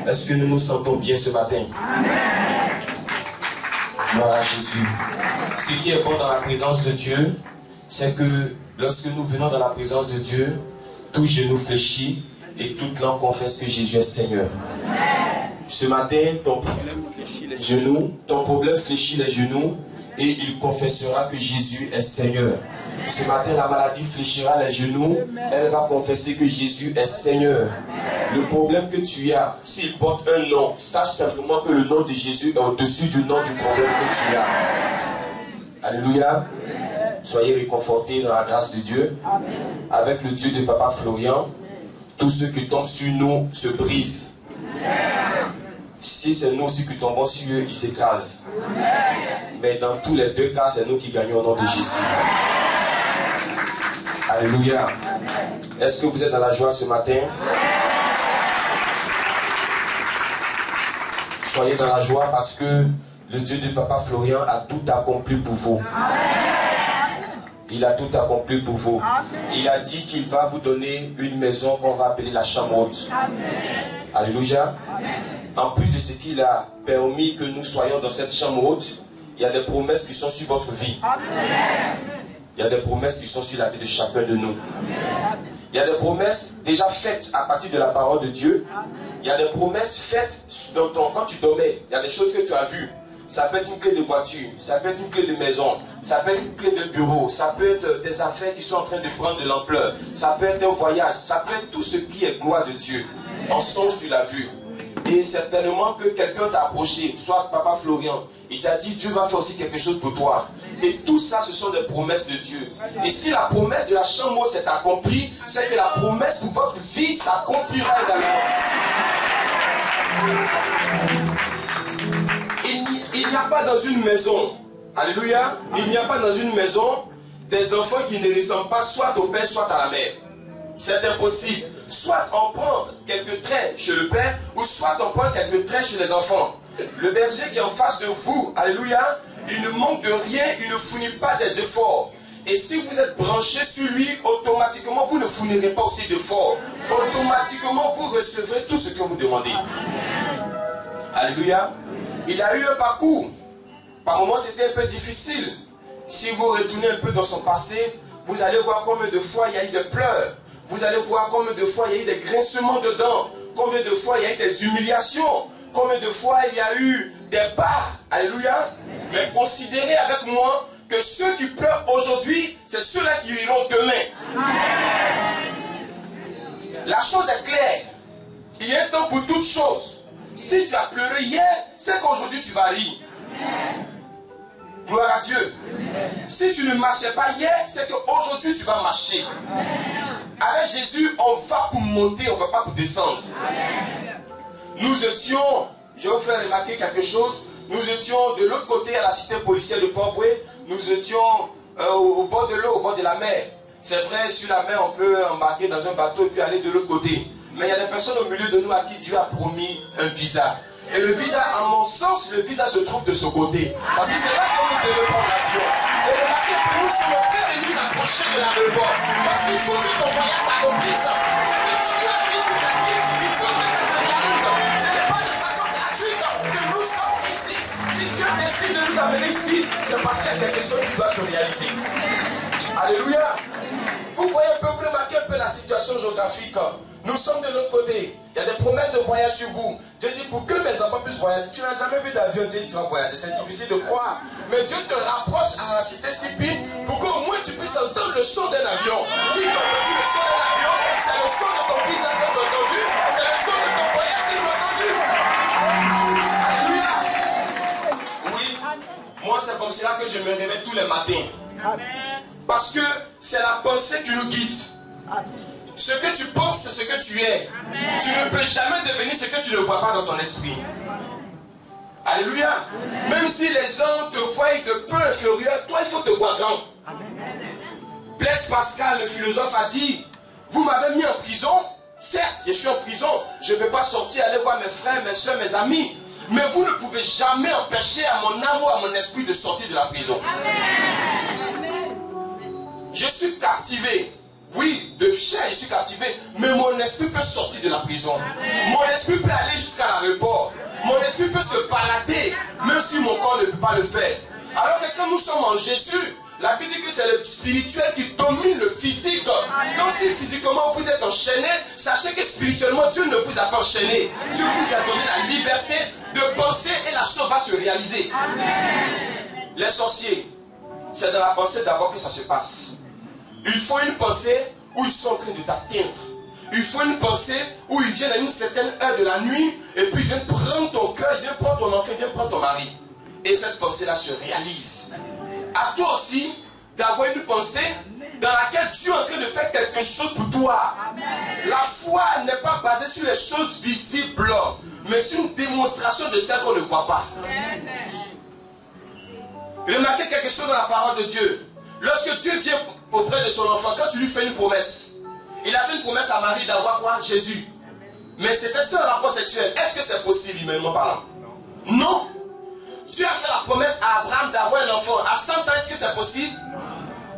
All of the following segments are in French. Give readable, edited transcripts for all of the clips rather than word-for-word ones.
Est-ce que nous nous sentons bien ce matin? Gloire à Jésus. Ce qui est bon dans la présence de Dieu, c'est que lorsque nous venons dans la présence de Dieu, tout genou fléchit et toute langue confesse que Jésus est Seigneur. Ce matin, ton problème fléchit les genoux, et il confessera que Jésus est Seigneur. Ce matin, la maladie fléchira les genoux, elle va confesser que Jésus est Seigneur. Le problème que tu as, s'il porte un nom, sache simplement que le nom de Jésus est au-dessus du nom du problème que tu as. Alléluia. Soyez réconfortés dans la grâce de Dieu. Avec le Dieu de Papa Florian, tous ceux qui tombent sur nous se brisent. Si c'est nous aussi qui tombons sur eux, ils s'écrasent. Mais dans tous les deux cas, c'est nous qui gagnons au nom de Jésus. Alléluia. Est-ce que vous êtes dans la joie ce matin? Soyez dans la joie parce que le Dieu de Papa Florian a tout accompli pour vous. Il a tout accompli pour vous. Il a dit qu'il va vous donner une maison qu'on va appeler la chambre haute. Alléluia. En plus de ce qu'il a permis que nous soyons dans cette chambre haute, il y a des promesses qui sont sur votre vie. Il y a des promesses qui sont sur la vie de chacun de nous. Il y a des promesses déjà faites à partir de la parole de Dieu. Il y a des promesses faites quand tu dormais. Il y a des choses que tu as vues. Ça peut être une clé de voiture, ça peut être une clé de maison, ça peut être une clé de bureau, ça peut être des affaires qui sont en train de prendre de l'ampleur, ça peut être un voyage, ça peut être tout ce qui est gloire de Dieu. En songe, tu l'as vu. Et certainement que quelqu'un t'a approché, soit Papa Florian, il t'a dit Dieu va faire aussi quelque chose pour toi. Et tout ça, ce sont des promesses de Dieu. Et si la promesse de la chambre s'est accomplie, c'est que la promesse pour votre vie s'accomplira également. Il n'y a pas dans une maison, alléluia, il n'y a pas dans une maison des enfants qui ne ressemblent pas soit au père, soit à la mère. C'est impossible. Soit on prend quelques traits chez le père, ou soit on prend quelques traits chez les enfants. Le berger qui est en face de vous, alléluia, il ne manque de rien, il ne fournit pas des efforts. Et si vous êtes branché sur lui, automatiquement vous ne fournirez pas aussi d'efforts. Automatiquement vous recevrez tout ce que vous demandez. Alléluia. Il a eu un parcours. Par moments c'était un peu difficile. Si vous retournez un peu dans son passé, vous allez voir combien de fois il y a eu des pleurs. Vous allez voir combien de fois il y a eu des grincements de dents. Combien de fois il y a eu des humiliations. Combien de fois il y a eu des bas. Alléluia. Mais considérez avec moi que ceux qui pleurent aujourd'hui, c'est ceux-là qui riront demain. La chose est claire. Il y a un temps pour toutes choses. Si tu as pleuré hier, c'est qu'aujourd'hui tu vas rire. Gloire à Dieu. Si tu ne marchais pas hier, c'est qu'aujourd'hui tu vas marcher. Avec Jésus, on va pour monter, on ne va pas pour descendre. Nous étions, je vais vous faire remarquer quelque chose, nous étions de l'autre côté à la cité policière de Port-Boué, nous étions au bord de l'eau, au bord de la mer. C'est vrai, sur la mer, on peut embarquer dans un bateau et puis aller de l'autre côté. Mais il y a des personnes au milieu de nous à qui Dieu a promis un visa. Et le visa, à mon sens, le visa se trouve de ce côté. Parce que c'est là que vous devez prendre l'avion. Et remarquez que nous sommes très venus approcher de l'aéroport. Parce qu'il faut que ton voyage s'accomplisse. C'est que tu as dit sur ta vie, il faut que ça se réalise. Ce n'est pas de façon gratuite que nous sommes ici. Si Dieu décide de nous amener ici, c'est parce qu'il y a quelque chose qui doit se réaliser. Alléluia. Vous voyez un peu, vous remarquez un peu la situation géographique. Nous sommes de l'autre côté. Il y a des promesses de voyage sur vous. Dieu dit pour que mes enfants puissent voyager. Tu n'as jamais vu d'avion, Dieu dit tu vas voyager. C'est difficile de croire. Mais Dieu te rapproche à la cité Sipi pour qu'au moins tu puisses entendre le son d'un avion. Si tu as entendu le son d'un avion, c'est le son de ton visa que tu as entendu. C'est le son de ton voyage que tu as entendu. Alléluia. Oui. Moi c'est comme cela que je me réveille tous les matins. Parce que c'est la pensée qui nous guide. Ce que tu penses, c'est ce que tu es. Amen. Tu ne peux jamais devenir ce que tu ne vois pas dans ton esprit. Alléluia. Amen. Même si les gens te voient de peu inférieur, toi il faut te voir grand. Amen. Blaise Pascal, le philosophe, a dit, vous m'avez mis en prison, certes, je suis en prison, je ne peux pas sortir, aller voir mes frères, mes soeurs, mes amis. Mais vous ne pouvez jamais empêcher à mon âme ou à mon esprit de sortir de la prison. Amen. Je suis captivé. Oui, de chair, je suis captivé, mais mon esprit peut sortir de la prison. Mon esprit peut aller jusqu'à l'aéroport. Mon esprit peut se balader, même si mon corps ne peut pas le faire. Alors que quand nous sommes en Jésus, la Bible dit que c'est le spirituel qui domine le physique. Donc si physiquement vous êtes enchaîné, sachez que spirituellement Dieu ne vous a pas enchaîné. Dieu vous a donné la liberté de penser et la chose va se réaliser. Les sorciers, c'est dans la pensée d'abord que ça se passe. Il faut une pensée où ils sont en train de t'atteindre. Il faut une pensée où ils viennent à une certaine heure de la nuit et puis ils viennent prendre ton cœur, ils viennent prendre ton enfant, ils viennent prendre ton mari. Et cette pensée-là se réalise. À toi aussi d'avoir une pensée dans laquelle Dieu est en train de faire quelque chose pour toi. La foi n'est pas basée sur les choses visibles, mais sur une démonstration de celles qu'on ne voit pas. Remarquez quelque chose dans la parole de Dieu. Lorsque Dieu vient auprès de son enfant, quand tu lui fais une promesse, il a fait une promesse à Marie d'avoir quoi? Jésus. Mais c'était ça un rapport sexuel. Est-ce que c'est possible humainement parlant? Non. Dieu a fait la promesse à Abraham d'avoir un enfant. À 100 ans, est-ce que c'est possible?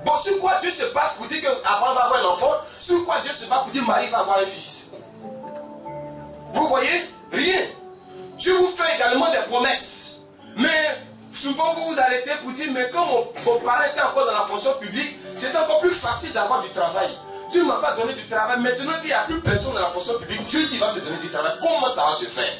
Bon, sur quoi Dieu se base pour dire qu'Abraham va avoir un enfant? Sur quoi Dieu se base pour dire Marie va avoir un fils? Vous voyez? Rien. Dieu vous fait également des promesses. Mais souvent vous vous arrêtez pour dire, mais quand mon parent était encore dans la fonction publique, c'est encore plus facile d'avoir du travail. Dieu ne m'a pas donné du travail. Maintenant qu'il n'y a plus personne dans la fonction publique, Dieu qui va me donner du travail. Comment ça va se faire?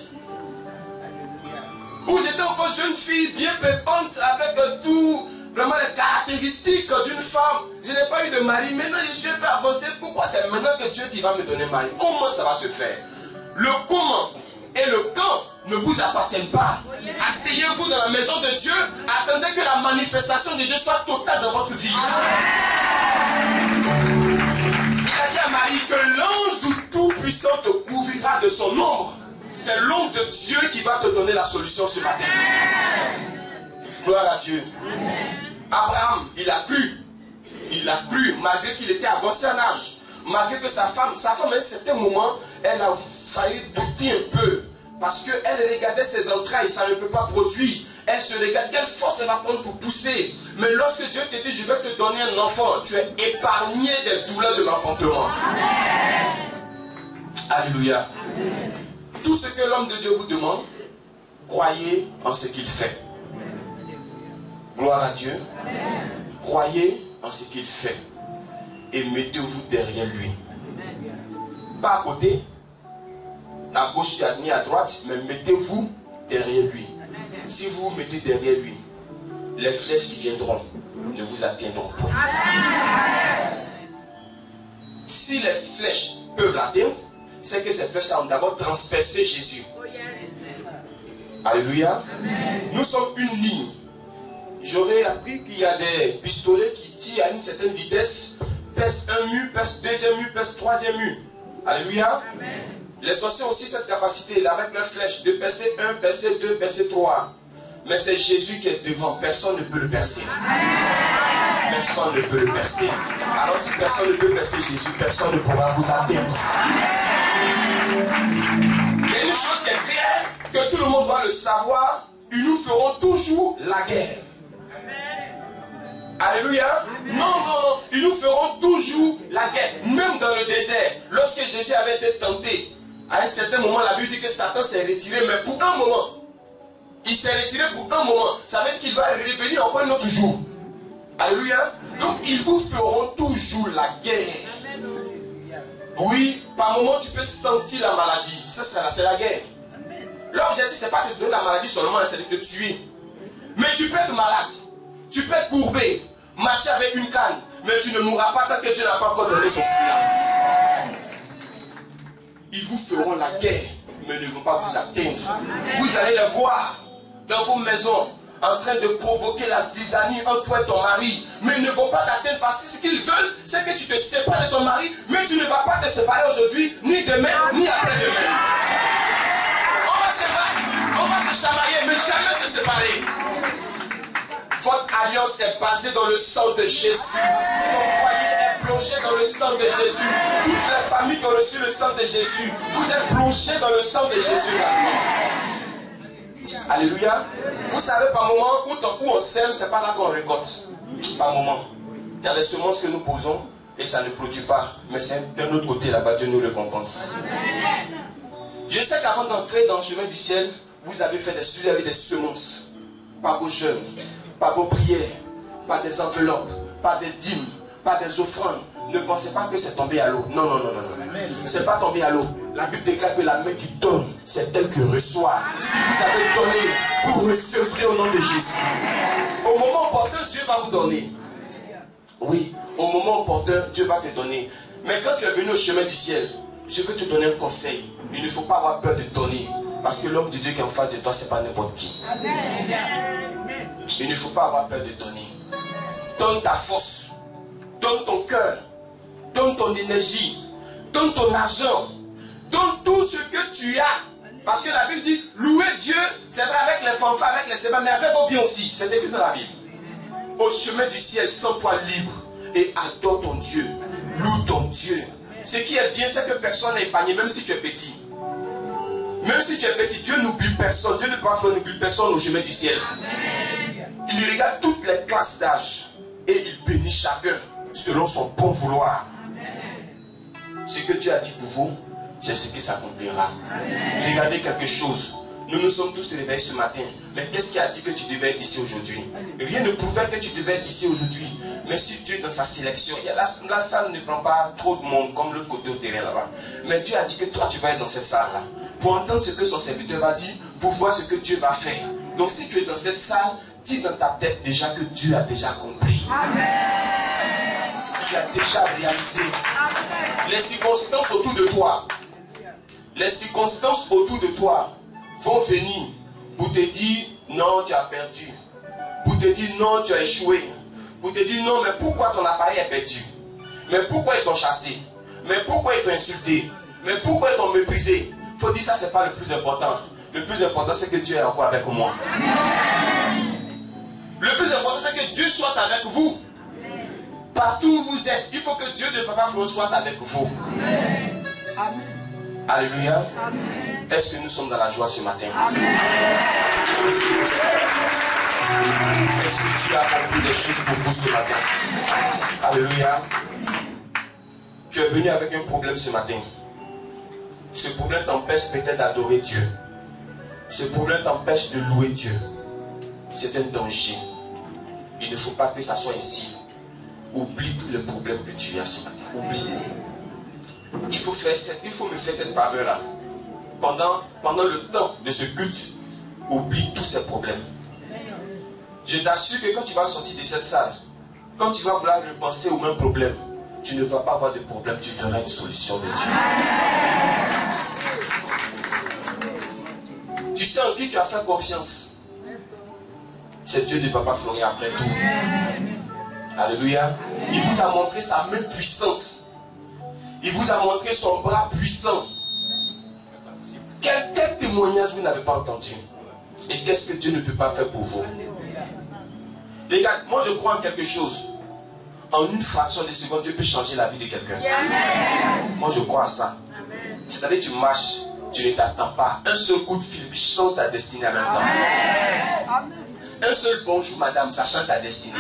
Où j'étais encore jeune fille, bien pépante, avec tout, vraiment les caractéristiques d'une femme. Je n'ai pas eu de mari. Maintenant, je suis un peu avancé. Pourquoi c'est maintenant que Dieu qui va me donner mari? Comment ça va se faire? Le comment et le quand ne vous appartiennent pas. Asseyez-vous dans la maison de Dieu. Attendez que la manifestation de Dieu soit totale dans votre vie. Il a dit à Marie que l'ange du Tout-Puissant te couvrira de son ombre. C'est l'ombre de Dieu qui va te donner la solution ce matin. Gloire à Dieu. Abraham, il a cru. Il a cru, malgré qu'il était avancé en âge. Malgré que sa femme à un certain moment, elle a failli douter un peu. Parce qu'elle regardait ses entrailles, ça ne peut pas produire. Elle se regarde, quelle force elle va prendre pour pousser. Mais lorsque Dieu te dit, je vais te donner un enfant, tu es épargné des douleurs de l'enfantement. Alléluia. Tout ce que l'homme de Dieu vous demande, croyez en ce qu'il fait. Gloire à Dieu. Croyez en ce qu'il fait. Et mettez-vous derrière lui. Pas à côté, à gauche ni à droite, mais mettez-vous derrière lui. Si vous vous mettez derrière lui, les flèches qui viendront ne vous atteindront pas. Si les flèches peuvent l'atteindre, c'est que ces flèches ont d'abord transpercé Jésus. Alléluia. Nous sommes une ligne. J'aurais appris qu'il y a des pistolets qui tirent à une certaine vitesse, pèsent un mur, pèsent deuxième mur, pèsent troisième mur. Alléluia. Les sorciers ont aussi cette capacité, avec leurs flèches, de percer 1, percer 2, percer 3. Mais c'est Jésus qui est devant, personne ne peut le percer. Personne ne peut le percer. Alors si personne ne peut percer Jésus, personne ne pourra vous atteindre. Il y a une chose qui est claire, que tout le monde va le savoir, ils nous feront toujours la guerre. Alléluia. Non, ils nous feront toujours la guerre. Même dans le désert, lorsque Jésus avait été tenté, à un certain moment, la Bible dit que Satan s'est retiré, mais pour un moment. Il s'est retiré pour un moment. Ça veut dire qu'il va revenir encore un autre jour. Alléluia. Donc, ils vous feront toujours la guerre. Oui, par moment, tu peux sentir la maladie. Ça, c'est la guerre. L'objectif, ce n'est pas de te donner la maladie seulement, c'est de te tuer. Mais tu peux être malade. Tu peux être courbé, marcher avec une canne, mais tu ne mourras pas tant que Dieu n'a pas encore donné son fils. Ils vous feront la guerre, mais ne vont pas vous atteindre. Vous allez les voir dans vos maisons, en train de provoquer la zizanie entre toi et ton mari, mais ils ne vont pas t'atteindre parce que ce qu'ils veulent, c'est que tu te sépares de ton mari, mais tu ne vas pas te séparer aujourd'hui, ni demain, ni après-demain. On va se battre, on va se chamailler, mais jamais se séparer. Votre alliance est basée dans le sang de Jésus. Ton foyer est plongé dans le sang de Jésus. Toutes les familles qui ont reçu le sang de Jésus, vous êtes plongés dans le sang de Jésus. Alléluia. Vous savez, par moment où on sème, c'est pas là qu'on récolte. Par moment. Il y a des semences que nous posons. et ça ne produit pas. Mais c'est d'un autre côté là-bas, Dieu nous récompense. Amen. Je sais qu'avant d'entrer dans le chemin du ciel, vous avez des semences. Par vos jeûnes, par vos prières, par des enveloppes, par des dîmes, par des offrandes. Ne pensez pas que c'est tombé à l'eau. Non, non, non, non, non. C'est pas tombé à l'eau. La Bible déclare que la main qui donne, c'est elle qui reçoit. Si vous avez donné, vous recevrez au nom de Jésus. Au moment opportun, Dieu va vous donner. Oui, au moment opportun, Dieu va te donner. Mais quand tu es venu au chemin du ciel, je veux te donner un conseil. Il ne faut pas avoir peur de donner. Parce que l'homme de Dieu qui est en face de toi, ce n'est pas n'importe qui. Il ne faut pas avoir peur de donner. Donne ta force. Donne ton cœur. Donne ton énergie. Donne ton argent. Donne tout ce que tu as. Parce que la Bible dit, louer Dieu, c'est vrai avec les fanfares, avec les sémas, mais avec vos biens aussi. C'est écrit dans la Bible. Au chemin du ciel, sens-toi libre. Et adore ton Dieu. Loue ton Dieu. Ce qui est bien, c'est que personne n'est épargné, même si tu es petit. Même si tu es petit, Dieu n'oublie personne. Dieu ne peut pas faire n'oublie personne au chemin du ciel. Amen. Il regarde toutes les classes d'âge. Et il bénit chacun selon son bon vouloir. Amen. Ce que Dieu a dit pour vous, c'est ce qui s'accomplira. Regardez quelque chose. Nous nous sommes tous réveillés ce matin. Mais qu'est-ce qui a dit que tu devais être ici aujourd'hui? Rien ne prouvait que tu devais être ici aujourd'hui. Mais si Dieu dans sa sélection, la salle ne prend pas trop de monde comme l'autre côté au terrain là-bas. Mais Dieu a dit que toi tu vas être dans cette salle-là. Pour entendre ce que son serviteur va dire, pour voir ce que Dieu va faire. Donc si tu es dans cette salle, dis dans ta tête déjà que Dieu a déjà accompli. Amen. Il a déjà réalisé. Amen. Les circonstances autour de toi, les circonstances autour de toi vont venir pour te dire non, tu as perdu. Pour te dire non, tu as échoué. Pour te dire non, mais pourquoi ton appareil est perdu? Mais pourquoi ils t'ont chassé? Mais pourquoi ils t'ont insulté? Mais pourquoi ils t'ont méprisé? Il faut dire ça, c'est pas le plus important. Le plus important, c'est que Dieu est encore avec moi. Le plus important, c'est que Dieu soit avec vous. Partout où vous êtes, il faut que Dieu de Papa Flo soit avec vous. Amen. Alléluia. Est-ce que nous sommes dans la joie ce matin? Amen. Est-ce que Dieu a accompli des choses pour vous ce matin? Alléluia. Tu es venu avec un problème ce matin. Ce problème t'empêche peut-être d'adorer Dieu. Ce problème t'empêche de louer Dieu. C'est un danger. Il ne faut pas que ça soit ici. Oublie tous les problèmes que tu as ce matin. Oublie. Il faut me faire cette faveur-là. Pendant le temps de ce culte, oublie tous ces problèmes. Je t'assure que quand tu vas sortir de cette salle, quand tu vas vouloir repenser au même problème, tu ne vas pas avoir de problème, tu verras une solution de Dieu. Tu sais en qui tu as fait confiance. C'est Dieu de Papa Florian après tout. Alléluia. Il vous a montré sa main puissante. Il vous a montré son bras puissant. Quel témoignage vous n'avez pas entendu? Et qu'est-ce que Dieu ne peut pas faire pour vous? Les gars, moi je crois en quelque chose. En une fraction de seconde, Dieu peut changer la vie de quelqu'un. Moi je crois à ça. C'est-à-dire que tu marches, tu ne t'attends pas. Un seul coup de fil change ta destinée en même temps. Un seul bonjour madame, ça change ta destinée.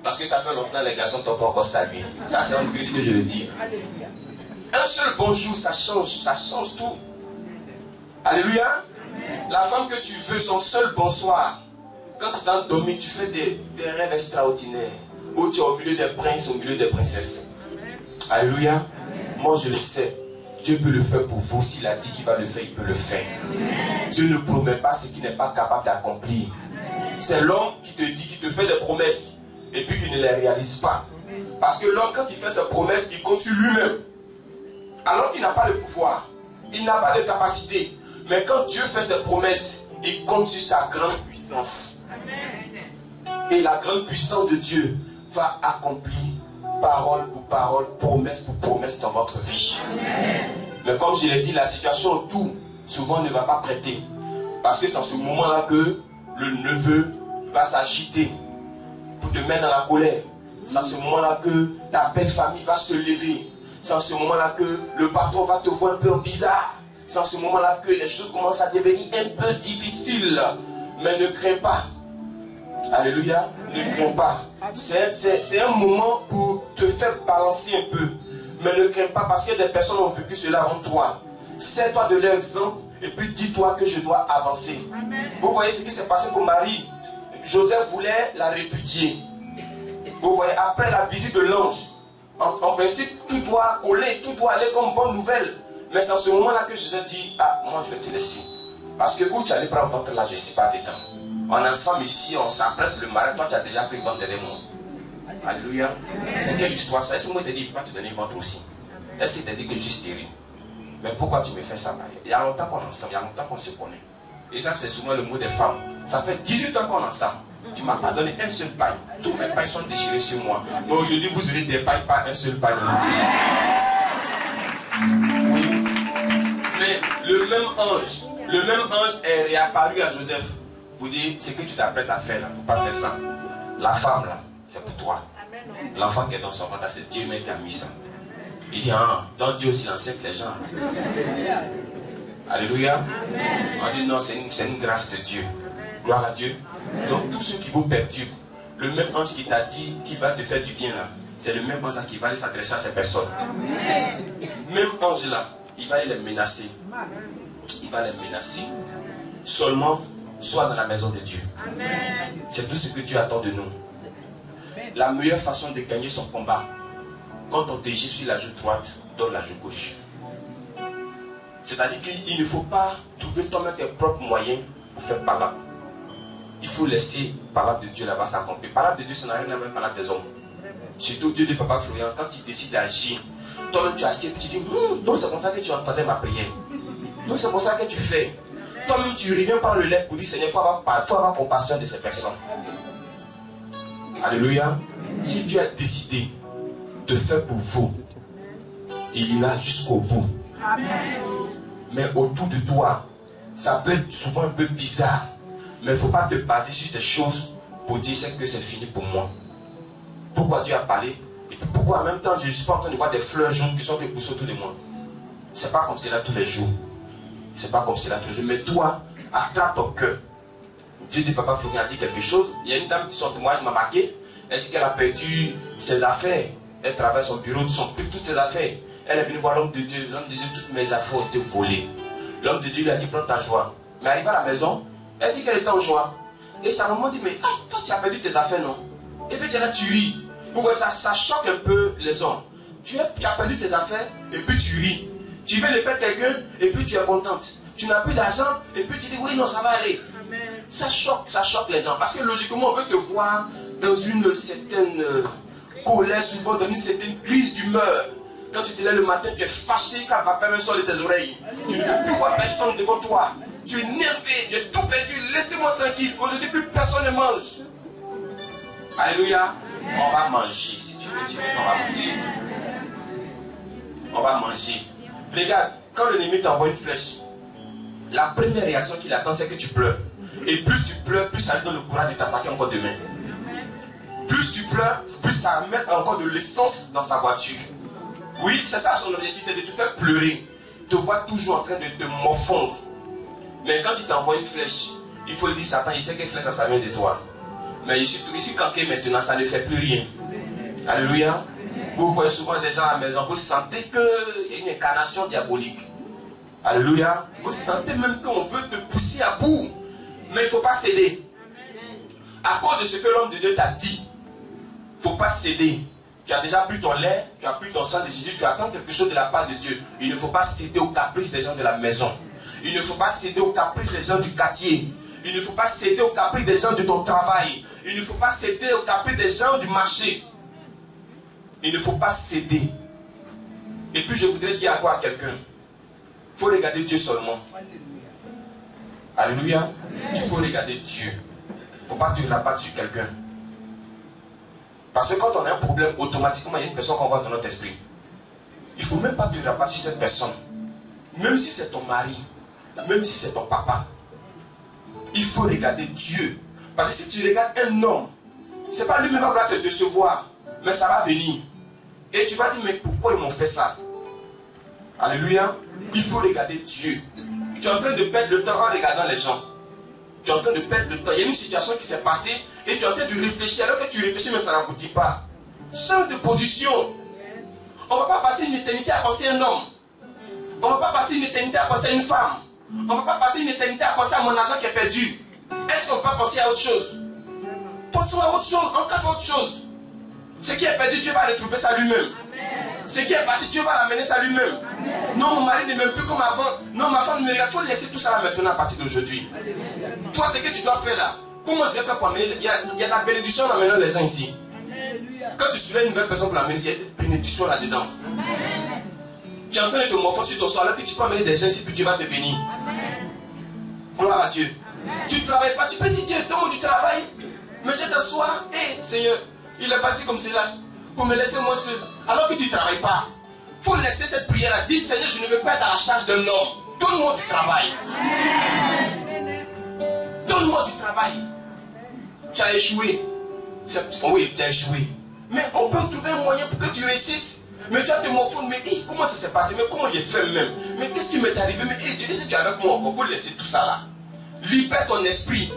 Parce que ça fait longtemps les garçons t'ont pas encore salué. Ça c'est un griffe que je le dis. Un seul bonjour, ça change tout. Alléluia. La femme que tu veux, son seul bonsoir. Quand tu t'endormis, tu fais des rêves extraordinaires. Où tu es au milieu des princes, au milieu des princesses. Alléluia. Moi je le sais. Dieu peut le faire pour vous. S'il a dit qu'il va le faire, il peut le faire. Dieu ne promet pas ce qu'il n'est pas capable d'accomplir. C'est l'homme qui te dit, qui te fait des promesses. Et puis qui ne les réalise pas. Parce que l'homme, quand il fait ses promesses, il compte sur lui-même. Alors qu'il n'a pas le pouvoir. Il n'a pas de capacité. Mais quand Dieu fait ses promesses, il compte sur sa grande puissance. Et la grande puissance de Dieu va accomplir parole pour parole, promesse pour promesse dans votre vie. Mais comme je l'ai dit, la situation autour, souvent ne va pas prêter. Parce que c'est en ce moment-là que le neveu va s'agiter pour te mettre dans la colère. C'est en ce moment-là que ta belle famille va se lever. C'est en ce moment-là que le patron va te voir un peu bizarre. C'est en ce moment-là que les choses commencent à devenir un peu difficiles. Mais ne crains pas. Alléluia. Ne crains pas. C'est un moment pour te fait balancer un peu. Mais ne crains pas parce que des personnes ont vécu cela avant toi. Sers-toi de leur exemple et puis dis-toi que je dois avancer. Amen. Vous voyez ce qui s'est passé pour Marie. Joseph voulait la répudier. Vous voyez, après la visite de l'ange, en principe, tout doit coller, tout doit aller comme bonne nouvelle. Mais c'est en ce moment-là que Jésus dit, ah, moi je vais te laisser. Parce que où tu allais prendre ventre là, je ne sais pas des temps. On est ensemble ici, on s'apprête le marin, toi tu as déjà pris ventre derrière moi. Alléluia. C'est quelle histoire ça? Est-ce que moi je te dis, il ne peut pas te donner ventre aussi? Est-ce qu'il t'a dit que je suis stérile? Mais pourquoi tu me fais ça, Marie? Il y a longtemps qu'on est ensemble, il y a longtemps qu'on se connaît. Et ça, c'est souvent le mot des femmes. Ça fait 18 ans qu'on est ensemble. Tu ne m'as pas donné un seul pain. Tous mes pains sont déchirés sur moi. Mais aujourd'hui, vous aurez des pains, pas un seul pain. Oui. Mais le même ange est réapparu à Joseph pour dire ce que tu t'apprêtes à faire là, il ne faut pas faire ça. La femme là, c'est pour toi. L'enfant qui est dans son ventre, c'est Dieu même qui a mis ça. Il dit, ah, donc Dieu aussi enseigne les gens. Alléluia. Amen. On dit non, c'est une grâce de Dieu. Gloire à Dieu. Donc tous ceux qui vous perturbent, le même ange qui t'a dit qu'il va te faire du bien là, c'est le même ange qui va aller s'adresser à ces personnes. Amen. Même ange là, il va les menacer. Il va les menacer. Seulement, sois dans la maison de Dieu. C'est tout ce que Dieu attend de nous. La meilleure façon de gagner son combat, quand on te gifle sur la joue droite, donne la joue gauche. C'est-à-dire qu'il ne faut pas trouver toi-même tes propres moyens pour faire parole. Il faut laisser parole de Dieu là-bas s'accomplir. Parole de Dieu, ça n'a rien à voir avec parole des hommes. Surtout Dieu de Papa Florian, quand il décide d'agir, toi-même tu es assis et tu dis, donc c'est pour ça que tu entendais ma prière. Donc c'est pour ça que tu fais. Toi-même tu reviens par le lait pour dire, Seigneur, il faut avoir compassion de ces personnes. Alléluia. Si Dieu a décidé de faire pour vous, il ira jusqu'au bout. Amen. Mais autour de toi, ça peut être souvent un peu bizarre. Mais il ne faut pas te baser sur ces choses pour dire que c'est fini pour moi. Pourquoi Dieu a parlé? Et puis pourquoi en même temps je ne suis pas en train de voir des fleurs jaunes qui sont dépoussées autour de moi? C'est pas comme cela tous les jours. C'est pas comme cela tous les jours. Mais toi, attrape ton cœur. Dieu dit, Papa Florian a dit quelque chose. Il y a une dame qui son témoignage m'a marqué. Elle dit qu'elle a perdu ses affaires. Elle travaille son bureau, toutes ses affaires. Elle est venue voir l'homme de Dieu. L'homme de Dieu, toutes mes affaires ont été volées. L'homme de Dieu lui a dit, prends ta joie. Mais arrivée à la maison, elle dit qu'elle était en joie. Et sa maman dit, mais toi tu as perdu tes affaires, non? Et puis tu es là, tu ris. Vous voyez, ça choque un peu les hommes. Tu as perdu tes affaires et puis tu ris. Tu veux les perdre quelqu'un et puis tu es contente. Tu n'as plus d'argent et puis tu dis, oui, non, ça va aller. Amen. Ça choque les gens. Parce que logiquement, on veut te voir dans une certaine colère, souvent dans une certaine crise d'humeur. Quand tu te lèves le matin, tu es fâché car la vapeur sort de tes oreilles. Tu ne peux plus voir personne devant toi. Tu es énervé, j'ai tout perdu, laissez-moi tranquille. Aujourd'hui, plus personne ne mange. Alléluia. On va manger, si tu veux dire, on va manger. On va manger. Regarde, quand l'ennemi t'envoie une flèche, la première réaction qu'il attend, c'est que tu pleures. Et plus tu pleures, plus ça lui donne le courage de t'attaquer encore demain. Plus tu pleures, plus ça met encore de l'essence dans sa voiture. Oui, c'est ça son objectif, c'est de te faire pleurer. Te voir toujours en train de te morfondre. Mais quand il t'envoie une flèche, il faut dire, Satan, il sait que flèche, ça vient de toi. Mais je suis caqué maintenant, ça ne fait plus rien. Alléluia. Vous voyez souvent des gens à la maison, vous sentez qu'il y a une incarnation diabolique. Alléluia. Vous sentez même qu'on veut te pousser à bout. Mais il ne faut pas céder. À cause de ce que l'homme de Dieu t'a dit, il ne faut pas céder. Tu as déjà pris ton lait, tu as pris ton sang de Jésus, tu attends quelque chose de la part de Dieu. Il ne faut pas céder aux caprices des gens de la maison. Il ne faut pas céder aux caprices des gens du quartier. Il ne faut pas céder aux caprices des gens de ton travail. Il ne faut pas céder aux caprices des gens du marché. Il ne faut pas céder. Et puis je voudrais dire à quoi à quelqu'un? Il faut regarder Dieu seulement. Alléluia. Il faut regarder Dieu. Il ne faut pas te rabattre sur quelqu'un. Parce que quand on a un problème, automatiquement, il y a une personne qu'on voit dans notre esprit. Il ne faut même pas te rabattre sur cette personne. Même si c'est ton mari, même si c'est ton papa. Il faut regarder Dieu. Parce que si tu regardes un homme, ce n'est pas lui-même qui va te décevoir, mais ça va venir. Et tu vas dire, mais pourquoi ils m'ont fait ça? Alléluia. Il faut regarder Dieu. Tu es en train de perdre le temps en regardant les gens. Tu es en train de perdre le temps. Il y a une situation qui s'est passée et tu es en train de réfléchir. Alors que tu réfléchis, mais ça n'aboutit pas. Change de position. On ne va pas passer une éternité à penser à un homme. On ne va pas passer une éternité à penser à une femme. On ne va pas passer une éternité à penser à mon argent qui est perdu. Est-ce qu'on peut pas penser à autre chose? Pensons à autre chose, encore à autre chose. Ce qui est perdu, Dieu va retrouver ça lui-même. Ce qui est parti, Dieu va l'amener ça lui-même. Non, mon mari ne m'aime plus comme avant. Non, ma femme ne me regarde. Il faut laisser tout ça là maintenant à partir d'aujourd'hui. Toi, ce que tu dois faire là, comment je vais faire pour amener? Il y a la bénédiction en amenant les gens ici. Quand tu soulèves une nouvelle personne pour l'amener, il y a une bénédiction là-dedans. Tu es en train de te morfondre sur ton sol, alors que tu peux amener des gens ici, puis Dieu va te bénir. Gloire à Dieu. Tu ne travailles pas, tu peux dire Dieu, donne-moi du travail. Mais Dieu t'assoit, hé Seigneur, il est parti comme cela, pour me laisser moi seul. Alors que tu ne travailles pas, il faut laisser cette prière là. Dis Seigneur, je ne veux pas être à la charge d'un homme. Donne-moi du travail. Donne-moi du travail. Tu as échoué. Oui, tu as échoué. Mais on peut trouver un moyen pour que tu réussisses. Mais tu vas te morfondre, mais comment ça s'est passé? Mais comment j'ai fait même? Mais qu'est-ce qui m'est arrivé? Mais Dieu dit, si tu es avec moi, il faut laisser tout ça là. Libère ton esprit.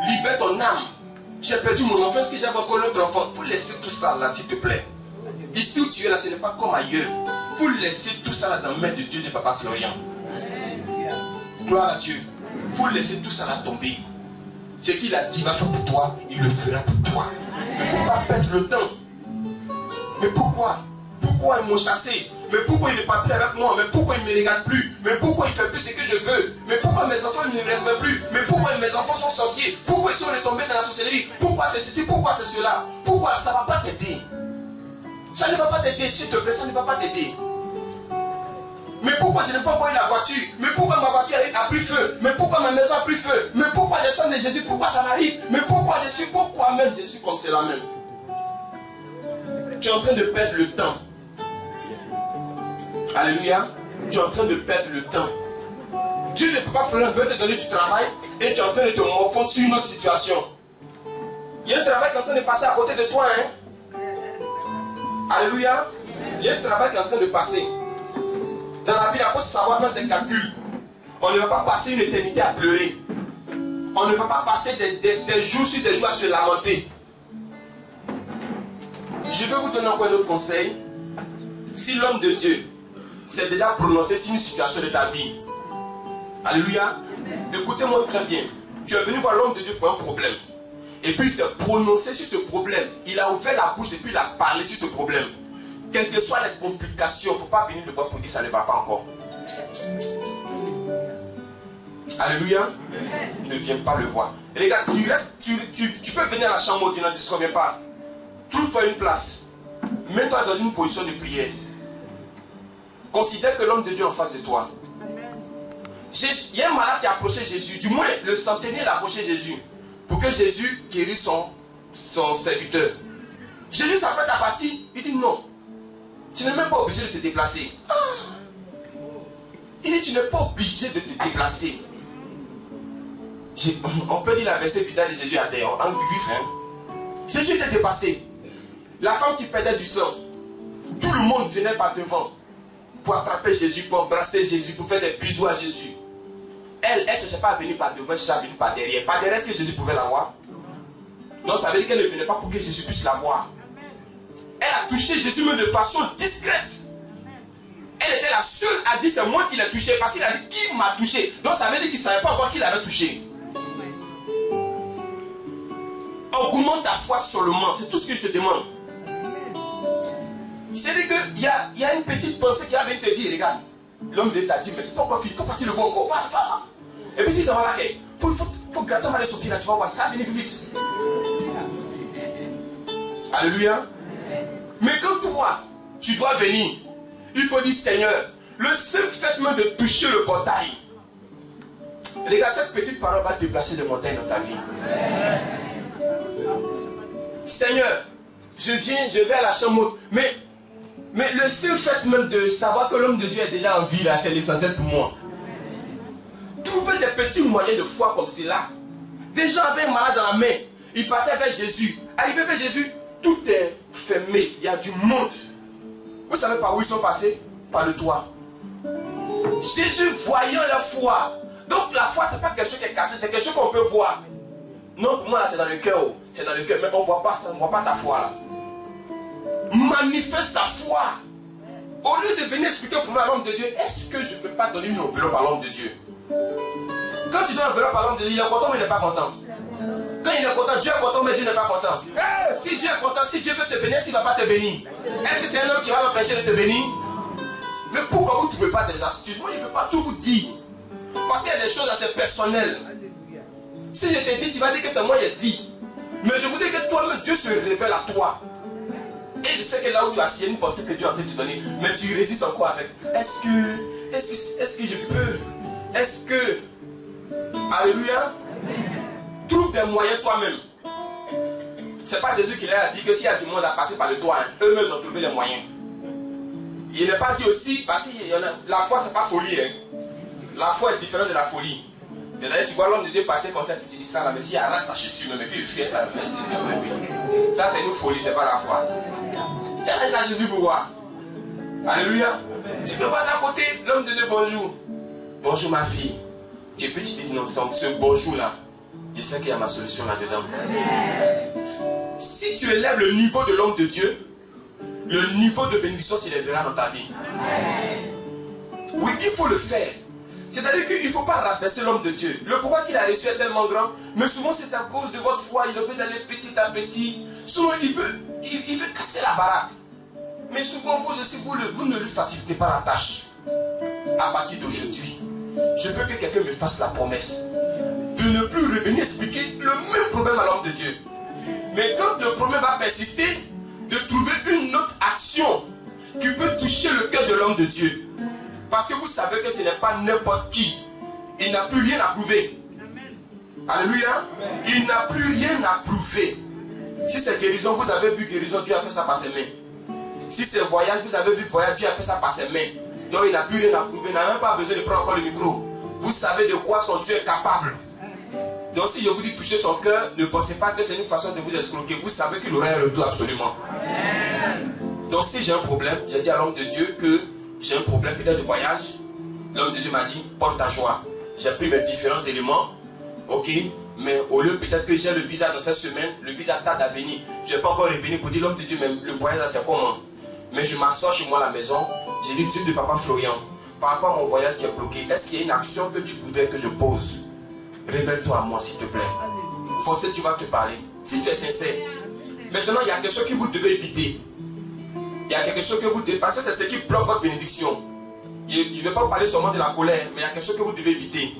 Libère ton âme. J'ai perdu mon enfant, est-ce que j'avais encore l'autre enfant? Il faut laisser tout ça là, s'il te plaît. Ici où tu es là, ce n'est pas comme ailleurs. Il faut laisser tout ça là dans la main de Dieu de Papa Florian. Gloire à Dieu. Il faut laisser tout ça là tomber. Ce qu'il a dit va faire pour toi, il le fera pour toi. Il ne faut pas perdre le temps. Mais pourquoi? Pourquoi ils m'ont chassé? Mais pourquoi il n'est pas plus avec moi? Mais pourquoi il ne me regarde plus? Mais pourquoi il ne fait plus ce que je veux? Mais pourquoi mes enfants ne me respectent plus? Mais pourquoi mes enfants sont sorciers? Pourquoi ils sont retombés dans la sorcellerie? Pourquoi c'est ceci? Pourquoi c'est cela? Pourquoi ça ne va pas t'aider? Ça ne va pas t'aider, s'il te plaît, ça ne va pas t'aider. Mais pourquoi je n'ai pas encore eu la voiture? Mais pourquoi ma voiture a pris feu? Mais pourquoi ma maison a pris feu? Mais pourquoi le sang de Jésus? Pourquoi ça m'arrive? Mais pourquoi je suis? Pourquoi même je suis comme cela même? Tu es en train de perdre le temps. Alléluia. Tu es en train de perdre le temps. Dieu ne peut pas faire veut te donner du travail et tu es en train de te morfondre sur une autre situation. Il y a un travail qui est en train de passer à côté de toi. Hein? Alléluia. Il y a un travail qui est en train de passer. Dans la vie, il faut savoir faire ses calculs. On ne va pas passer une éternité à pleurer. On ne va pas passer des jours sur des jours à se lamenter. Je vais vous donner encore un autre conseil. Si l'homme de Dieu s'est déjà prononcé sur une situation de ta vie, alléluia, écoutez-moi très bien. Tu es venu voir l'homme de Dieu pour un problème. Et puis il s'est prononcé sur ce problème. Il a ouvert la bouche et puis il a parlé sur ce problème. Quelles que soient les complications, il ne faut pas venir le voir pour dire ça ne va pas encore. Alléluia. Ne viens pas le voir. Et les gars, tu peux venir à la chambre où tu n'en disconviens pas. Trouve-toi une place. Mets-toi dans une position de prière. Considère que l'homme de Dieu est en face de toi. Il y a un malade qui a approché Jésus. Du moins, le centenier a approché Jésus. Pour que Jésus guérisse son serviteur. Jésus s'apprête à partir. Il dit non. Tu n'es même pas obligé de te déplacer. Il dit tu n'es pas obligé de te déplacer. On peut dire la verset bizarre de Jésus à terre. En griffe, hein. Jésus était dépassé. La femme qui perdait du sang. Tout le monde venait par devant. Pour attraper Jésus, pour embrasser Jésus, pour faire des bisous à Jésus. Elle ne cherchait pas à venir par devant, elle cherchait à venir par derrière. Par derrière, est-ce que Jésus pouvait la voir? Non, ça veut dire qu'elle ne venait pas pour que Jésus puisse la voir. Elle a touché Jésus, mais de façon discrète. Elle était la seule à dire c'est moi qui l'ai touché. Parce qu'il a dit qui m'a touché. Donc ça veut dire qu'il ne savait pas encore qui l'avait touché. Augmente ta foi seulement. C'est tout ce que je te demande. C'est-à-dire qu'il y a une petite pensée qui va venir te dire, regarde, l'homme de Dieu t'a dit, mais c'est pas encore fini, il faut partir le voir encore, va. Et puis si tu vas là, il faut gratter mal sur pied là, tu vas voir, ça va venir plus vite. Alléluia. Mais quand toi, tu dois venir, il faut dire, Seigneur, le seul fait même de toucher le portail. Les gars, cette petite parole va déplacer des montagnes dans ta vie. Seigneur, je vais à la chambre, mais le seul fait même de savoir que l'homme de Dieu est déjà en vie là, c'est l'essentiel pour moi. Trouver des petits moyens de foi comme cela. Des gens avaient un malade dans la main, ils partaient vers Jésus. Arrivé vers Jésus, tout est fermé, il y a du monde. Vous savez par où ils sont passés? Par le toit. Jésus voyant la foi. Donc la foi, c'est pas quelque chose qui est caché, c'est quelque chose qu'on peut voir. Non, pour moi là, c'est dans le cœur. C'est dans le cœur, mais on ne voit pas ta foi là. manifeste ta foi. Au lieu de venir expliquer pour à l'homme de Dieu, est-ce que je ne peux pas donner une enveloppe à l'homme de Dieu? Quand tu donnes une enveloppe à l'homme de Dieu, il est content ou il n'est pas content? Quand il est content, Dieu est content, mais Dieu n'est pas content. Si Dieu est content, si Dieu veut te bénir, s'il ne va pas te bénir, est-ce que c'est un homme qui va l'empêcher de te bénir? Mais pourquoi vous ne trouvez pas des astuces? Moi, je ne peux pas tout vous dire. Parce qu'il y a des choses assez personnelles. Si je te dis, tu vas dire que c'est moi qui ai dit. Mais je voudrais que toi-même, Dieu se révèle à toi. Et je sais que là où tu as assis une pensée que Dieu est en train de te donner, mais tu résistes encore avec. Est-ce que je peux? Est-ce que... Alléluia. Trouve des moyens toi-même. C'est pas Jésus qui leur a dit que s'il y a du monde à passer par le toit, hein, eux-mêmes ont trouvé les moyens. Il n'est pas dit aussi, parce que la foi c'est pas folie. Hein. La foi est différente de la folie. Et d'ailleurs tu vois l'homme de Dieu passer comme ça, tu dis ça là, mais s'il arrache sa chaussure, mais puis il fuit ça, ça c'est une folie, c'est pas la foi. Tu as laissé à Jésus pour voir. Alléluia. Tu peux passer à côté, l'homme de Dieu, bonjour. Bonjour ma fille. Tu peux te dire non, ce bonjour là. Je sais qu'il y a ma solution là-dedans. Si tu élèves le niveau de l'homme de Dieu, le niveau de bénédiction s'élèvera dans ta vie. Oui, il faut le faire. C'est-à-dire qu'il ne faut pas rabaisser l'homme de Dieu. Le pouvoir qu'il a reçu est tellement grand, mais souvent c'est à cause de votre foi. Il veut d'aller petit à petit. Souvent il veut casser la baraque. Mais souvent vous aussi, vous ne lui facilitez pas la tâche. À partir d'aujourd'hui, je veux que quelqu'un me fasse la promesse de ne plus revenir expliquer le même problème à l'homme de Dieu. Mais quand le problème va persister, de trouver une autre action qui peut toucher le cœur de l'homme de Dieu. Parce que vous savez que ce n'est pas n'importe qui. Il n'a plus rien à prouver. Alléluia. Il n'a plus rien à prouver. Si c'est guérison, vous avez vu guérison, Dieu a fait ça par ses mains. Si c'est voyage, vous avez vu voyage, Dieu a fait ça par ses mains. Donc il n'a plus rien à prouver, il n'a même pas besoin de prendre encore le micro. Vous savez de quoi son Dieu est capable. Donc si je vous dis toucher son cœur, ne pensez pas que c'est une façon de vous escroquer. Vous savez qu'il aura un retour absolument. Donc si j'ai un problème, j'ai dit à l'homme de Dieu que j'ai un problème peut-être de voyage. L'homme de Dieu m'a dit, porte ta joie. J'ai pris mes différents éléments. Ok, mais au lieu peut-être que j'ai le visa dans cette semaine, le visa tarde à venir. Je ne vais pas encore revenir pour dire l'homme de Dieu, mais le voyage là c'est comment? Mais je m'assois chez moi à la maison. J'ai dit, Dieu de papa Florian, par rapport à mon voyage qui est bloqué, est-ce qu'il y a une action que tu voudrais que je pose? Révèle-toi à moi s'il te plaît. Forcé, tu vas te parler. Si tu es sincère. Maintenant, il y a quelque chose que vous devez éviter. Il y a quelque chose que vous devez... Parce que c'est ce qui bloque votre bénédiction. Je ne vais pas vous parler seulement de la colère, mais il y a quelque chose que vous devez éviter.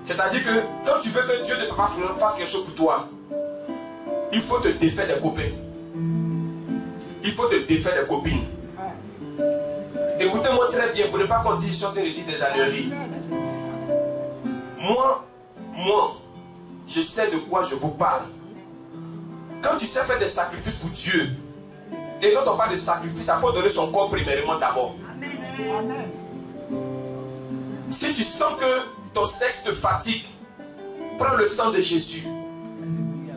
C'est-à-dire que quand tu veux que Dieu de papa Florian fasse quelque chose pour toi, il faut te défaire des copains. Il faut te défaire des copines. Écoutez-moi très bien, vous ne pas qu'on dise, je suis en train de dire des âneries. Moi, je sais de quoi je vous parle. Quand tu sais faire des sacrifices pour Dieu, et quand on parle de sacrifice, il faut donner son corps premièrement d'abord. Si tu sens que ton sexe te fatigue, prends le sang de Jésus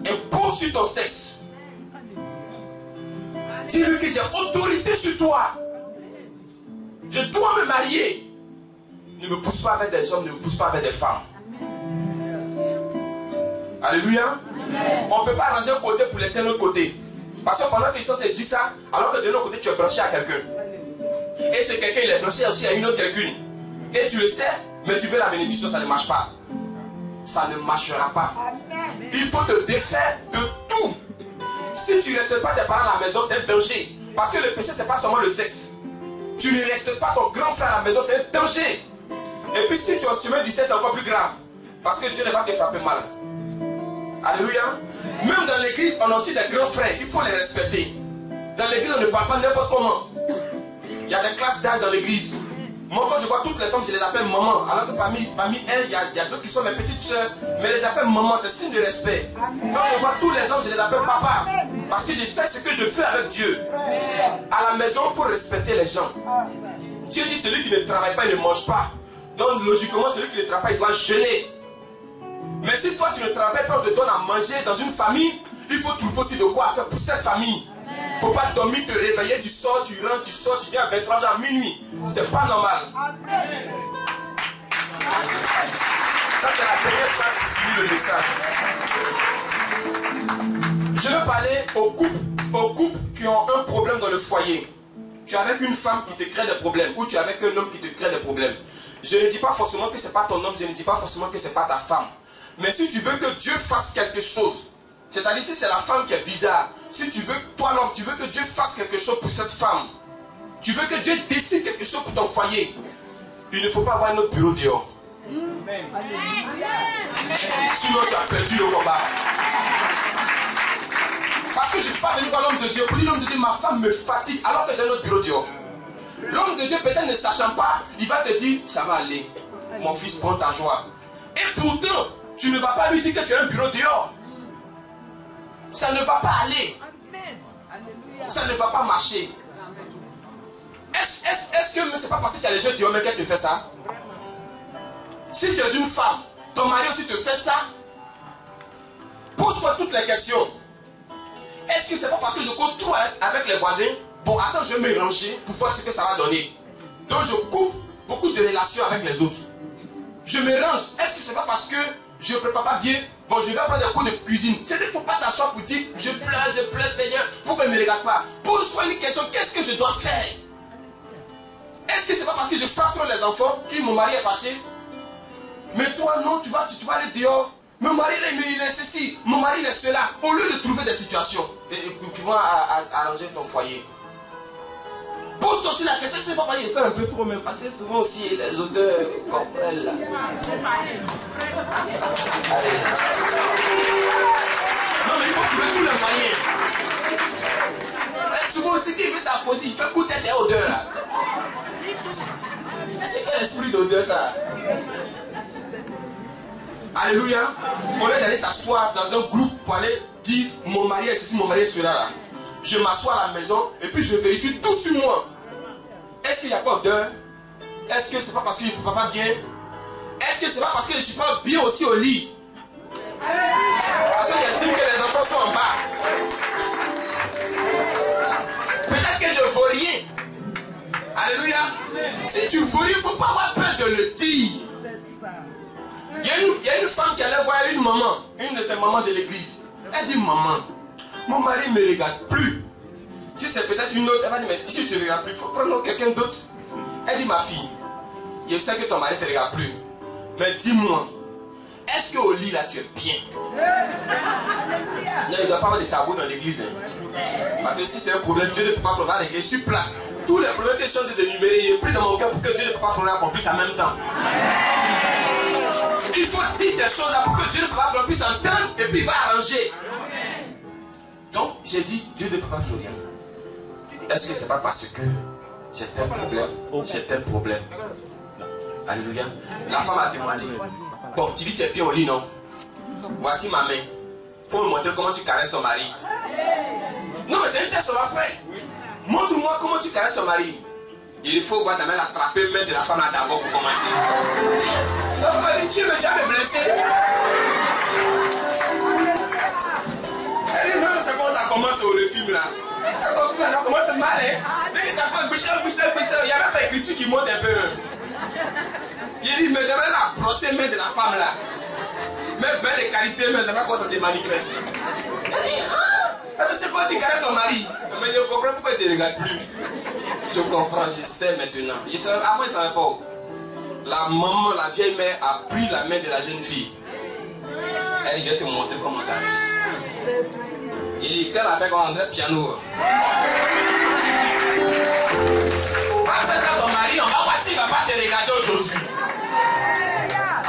et pose sur ton sexe. Dis-lui que j'ai autorité sur toi. Je dois me marier. Ne me pousse pas avec des hommes, ne me pousse pas avec des femmes. Alléluia. On ne peut pas arranger un côté pour laisser l'autre côté. Parce que pendant qu'ils sont te dit ça, alors que de l'autre côté tu es branché à quelqu'un. Et ce quelqu'un il est branché aussi à une autre quelqu'une. Et tu le sais, mais tu veux la bénédiction, ça ne marche pas. Ça ne marchera pas. Il faut te défaire de tout. Si tu ne respectes pas tes parents à la maison, c'est un danger. Parce que le péché, ce n'est pas seulement le sexe. Tu ne respectes pas ton grand frère à la maison, c'est un danger. Et puis si tu es au sommet du sexe, c'est encore plus grave. Parce que Dieu ne va te frapper mal. Alléluia. Même dans l'église, on a aussi des grands frères. Il faut les respecter. Dans l'église, on ne parle pas n'importe comment. Il y a des classes d'âge dans l'église. Moi, quand je vois toutes les femmes, je les appelle maman. Alors que parmi elles, il y a d'autres qui sont mes petites soeurs. Mais je les appelle maman, c'est signe de respect. Quand je vois tous les hommes, je les appelle papa. Parce que je sais ce que je fais avec Dieu. À la maison, il faut respecter les gens. Dieu dit celui qui ne travaille pas, il ne mange pas. Donc logiquement, celui qui ne travaille pas, il doit jeûner. Mais si toi tu ne travailles pas, on te donne à manger dans une famille, il faut trouver aussi de quoi faire pour cette famille. Il ne faut pas dormir, te réveiller, tu sors, tu rentres, tu sors, tu viens à 23h à minuit. C'est pas normal. Ça c'est la dernière phrase qui finit le message. Je veux parler aux couples aux couples qui ont un problème dans le foyer. Tu es avec une femme qui te crée des problèmes, ou tu es avec un homme qui te crée des problèmes. Je ne dis pas forcément que ce n'est pas ton homme, je ne dis pas forcément que ce n'est pas ta femme. Mais si tu veux que Dieu fasse quelque chose, c'est-à-dire si c'est la femme qui est bizarre, si tu veux, toi l'homme, tu veux que Dieu fasse quelque chose pour cette femme, tu veux que Dieu décide quelque chose pour ton foyer, il ne faut pas avoir un autre bureau dehors. Sinon tu as perdu le combat. Parce que je ne suis pas venu voir l'homme de Dieu pour dire l'homme de Dieu, ma femme me fatigue alors que j'ai un autre bureau dehors. L'homme de Dieu peut-être ne sachant pas, il va te dire, ça va aller. Mon fils, prends ta joie. Et pourtant, tu ne vas pas lui dire que tu as un bureau dehors. Ça ne va pas aller. Ça ne va pas marcher. Est-ce que c'est pas parce que tu as les yeux dehors mais qu'elle te fait ça? Si tu es une femme, ton mari aussi te fait ça, pose-toi toutes les questions. Est-ce que c'est pas parce que je cause trop avec les voisins? Bon, attends, je vais me ranger pour voir ce que ça va donner. Donc je coupe beaucoup de relations avec les autres. Je me range. Est-ce que c'est pas parce que je ne prépare pas bien? Bon, je vais prendre des cours de cuisine. C'est qu'il ne faut pas t'asseoir pour dire je pleure, Seigneur, pourquoi il ne me regarde pas? Pose-toi une question, qu'est-ce que je dois faire? Est-ce que c'est pas parce que je frappe trop les enfants que mon mari est fâché? Mais toi, non, tu vas aller dehors. Mon mari, il est ceci, mon mari, il est cela. Au lieu de trouver des situations qui vont arranger ton foyer. Pose-toi aussi la question, c'est pas parce que c'est un peu trop, mais parce que souvent aussi les auteurs comprennent là. Allez. Non, mais il faut trouver tous les moyens. Souvent aussi, qui veut sa poser, il fait goûter tes odeurs là. C'est quel esprit d'odeur ça? Alléluia. On est d'aller s'asseoir dans un groupe pour aller dire mon mari est ceci, mon mari est cela là. Je m'assois à la maison et puis je vérifie tout sur moi. Est-ce qu'il n'y a pas d'heure? Est-ce que c'est pas parce que je ne peux pas bien? Est-ce que c'est pas parce que je ne suis pas bien aussi au lit? Parce que j'estime que les enfants sont en bas. Peut-être que je ne vaux rien. Alléluia. Si tu vaux rien, il ne faut pas avoir peur de le dire. Il y a une femme qui allait voir une maman, une de ses mamans de l'église. Elle dit, maman, mon mari ne me regarde plus. Si c'est peut-être une autre, elle va dire, mais si tu ne te regardes plus, il faut prendre quelqu'un d'autre. Elle dit, ma fille, je sais que ton mari ne te regarde plus. Mais dis-moi, est-ce qu'au lit là tu es bien? Non, il ne doit pas avoir de tabou dans l'église. Hein. Parce que si c'est un problème, Dieu ne peut pas faire l'église sur place. Tous les problèmes que je suis d'énumérer, il est pris dans mon cœur pour que Dieu ne peut pas faire accomplir en même temps. Il faut dire ces choses-là pour que Dieu ne peut pas faire, puisse entendre et puis il va arranger. Donc, j'ai dit, Dieu ne peut pas faire rien. Est-ce que c'est pas parce que j'ai tel problème? J'ai tel problème. Alléluia. La femme a demandé, bon, tu dis que tu es bien au lit, non? Voici ma main. Faut me montrer comment tu caresses ton mari. Non, mais c'est un test, on va faire. Montre-moi comment tu caresses ton mari. Il faut voir ta main l'attraper, le main de la femme là d'abord pour commencer. La femme a dit, tu veux déjà me blesser? Elle dit, non, c'est bon, ça commence le film là. Quand le film là, ça commence mal, hein. Dès que ça fait boucher, il n'y a même pas écriture qui monte un peu. Il dit, mais demain la brosser main de la femme là. Mais ben de qualité, mais c'est pas quoi ça se manifeste. Elle dit, ah, c'est quoi tu caresses ton mari? Mais je comprends pourquoi tu ne regardes plus. Je comprends, je sais maintenant. Avant, je ne savais pas. La maman, la vieille mère a pris la main de la jeune fille. Elle dit, je vais te montrer comment on caresse. Il dit, qu'elle a fait comme André piano. Va faire ça à ton mari, on va voir s'il ne va pas te regarder aujourd'hui.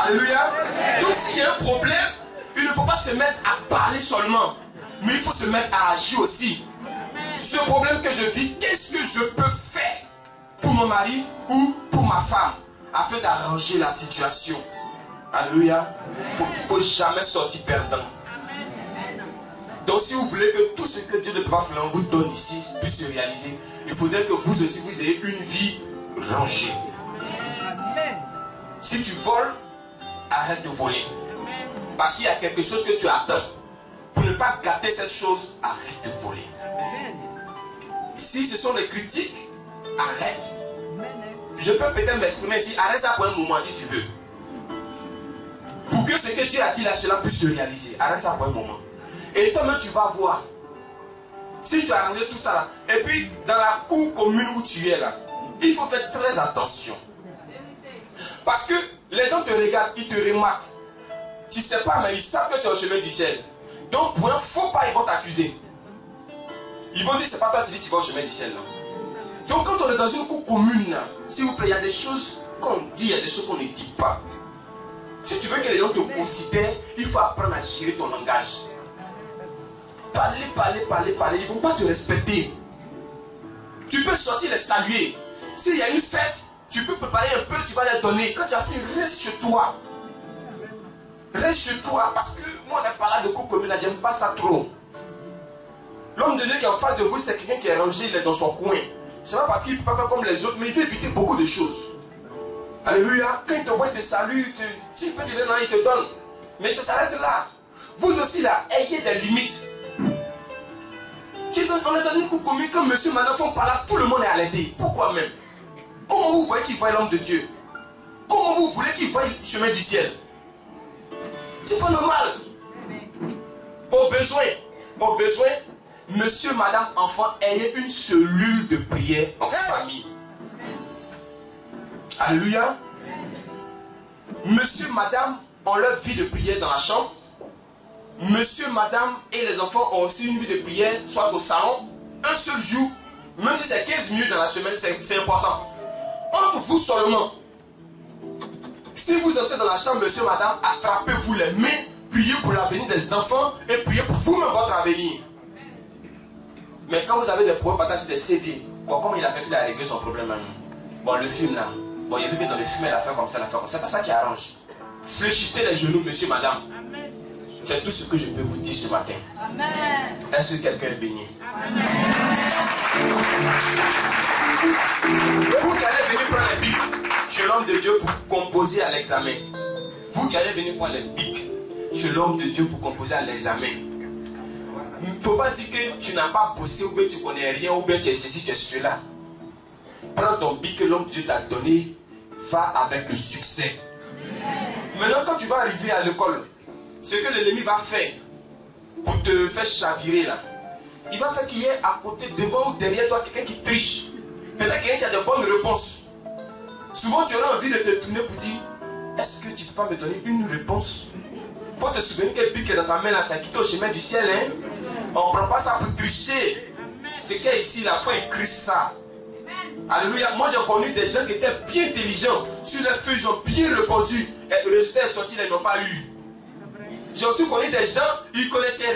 Alléluia. Donc s'il y a un problème, il ne faut pas se mettre à parler seulement, mais il faut se mettre à agir aussi. Ce problème que je vis, qu'est-ce que je peux faire pour mon mari ou pour ma femme afin d'arranger la situation? Alléluia. Il ne faut jamais sortir perdant. Donc si vous voulez que tout ce que Dieu ne peut pas faire vous donne ici puisse se réaliser, il faudrait que vous aussi vous ayez une vie rangée. Si tu voles, arrête de voler. Parce qu'il y a quelque chose que tu attends. Pour ne pas gâter cette chose, arrête de voler. Si ce sont des critiques, arrête. Je peux peut-être m'exprimer ici, arrête ça pour un moment si tu veux. Pour que ce que Dieu a dit là, cela puisse se réaliser. Arrête ça pour un moment. Et toi-même tu vas voir. Si tu as arrangé tout ça là, et puis dans la cour commune où tu es là, il faut faire très attention. Parce que les gens te regardent, ils te remarquent. Tu ne sais pas, mais ils savent que tu es au chemin du ciel. Donc pour un faux pas, ils vont t'accuser. Ils vont dire, c'est pas toi qui dis que tu vas au chemin du ciel. Là. Donc quand on est dans une cour commune, s'il vous plaît, il y a des choses qu'on dit, il y a des choses qu'on ne dit pas. Si tu veux que les gens te considèrent, il faut apprendre à gérer ton langage. Parler, ils ne vont pas te respecter. Tu peux sortir les saluer. S'il y a une fête, tu peux préparer un peu, tu vas les donner. Quand tu as fini, reste chez toi. Reste chez toi, parce que moi, on n'est pas là de cour commune, j'aime pas ça trop. L'homme de Dieu qui est en face de vous, c'est quelqu'un qui est rangé, il est dans son coin. C'est pas parce qu'il ne peut pas faire comme les autres, mais il veut éviter beaucoup de choses. Alléluia. Quand il te voit, il te salue, s'il peut te donner, il te donne. Mais ça s'arrête là. Vous aussi là, ayez des limites. On est dans une cour commune, comme monsieur, madame font par là, tout le monde est arrêté. Pourquoi même? Comment vous voyez qu'il voit l'homme de Dieu? Comment vous voulez qu'il voie le chemin du ciel? C'est pas normal. Au besoin, monsieur, madame, enfant, ayez une cellule de prière en famille. Alléluia. Monsieur, madame ont leur vie de prière dans la chambre. Monsieur, madame et les enfants ont aussi une vie de prière, soit au salon, un seul jour, même si c'est 15 minutes dans la semaine, c'est important. Entre vous seulement. Si vous entrez dans la chambre, monsieur, madame, attrapez-vous les mains, priez pour l'avenir des enfants et priez pour vous-même votre avenir. Mais quand vous avez des problèmes, partagez des CV. Bon, comment il a fait qu'il a réglé son problème maintenant? Bon, le film là. Bon, il a vu que dans le film, elle a fait comme ça, C'est pas ça qui arrange. Fléchissez les genoux, monsieur, madame. C'est tout ce que je peux vous dire ce matin. Amen. Est-ce que quelqu'un est béni? Amen. Vous qui allez venir prendre les bics chez l'homme de Dieu pour composer à l'examen. Vous qui allez venir prendre les bics chez l'homme de Dieu pour composer à l'examen. Il ne faut pas dire que tu n'as pas bossé ou bien tu connais rien ou bien tu es ceci, tu es cela. Prends ton bic que l'homme de Dieu t'a donné, va avec le succès. Maintenant, quand tu vas arriver à l'école, ce que l'ennemi va faire pour te faire chavirer là, il va faire qu'il y ait à côté, devant ou derrière toi quelqu'un qui triche. Peut-être quelqu'un qui a de bonnes réponses. Souvent tu auras envie de te tourner pour dire, est-ce que tu peux pas me donner une réponse? Il faut te souvenir quel pic est dans ta main là, ça quitte au chemin du ciel. Hein? On ne prend pas ça pour tricher. Ce qu'il y a ici, il faut écrire ça. Alléluia. Moi j'ai connu des gens qui étaient bien intelligents. Sur les feuilles, ils ont bien répondu. Et le résultat est sorti, ils n'ont pas eu. J'ai aussi connu des gens, ils connaissaient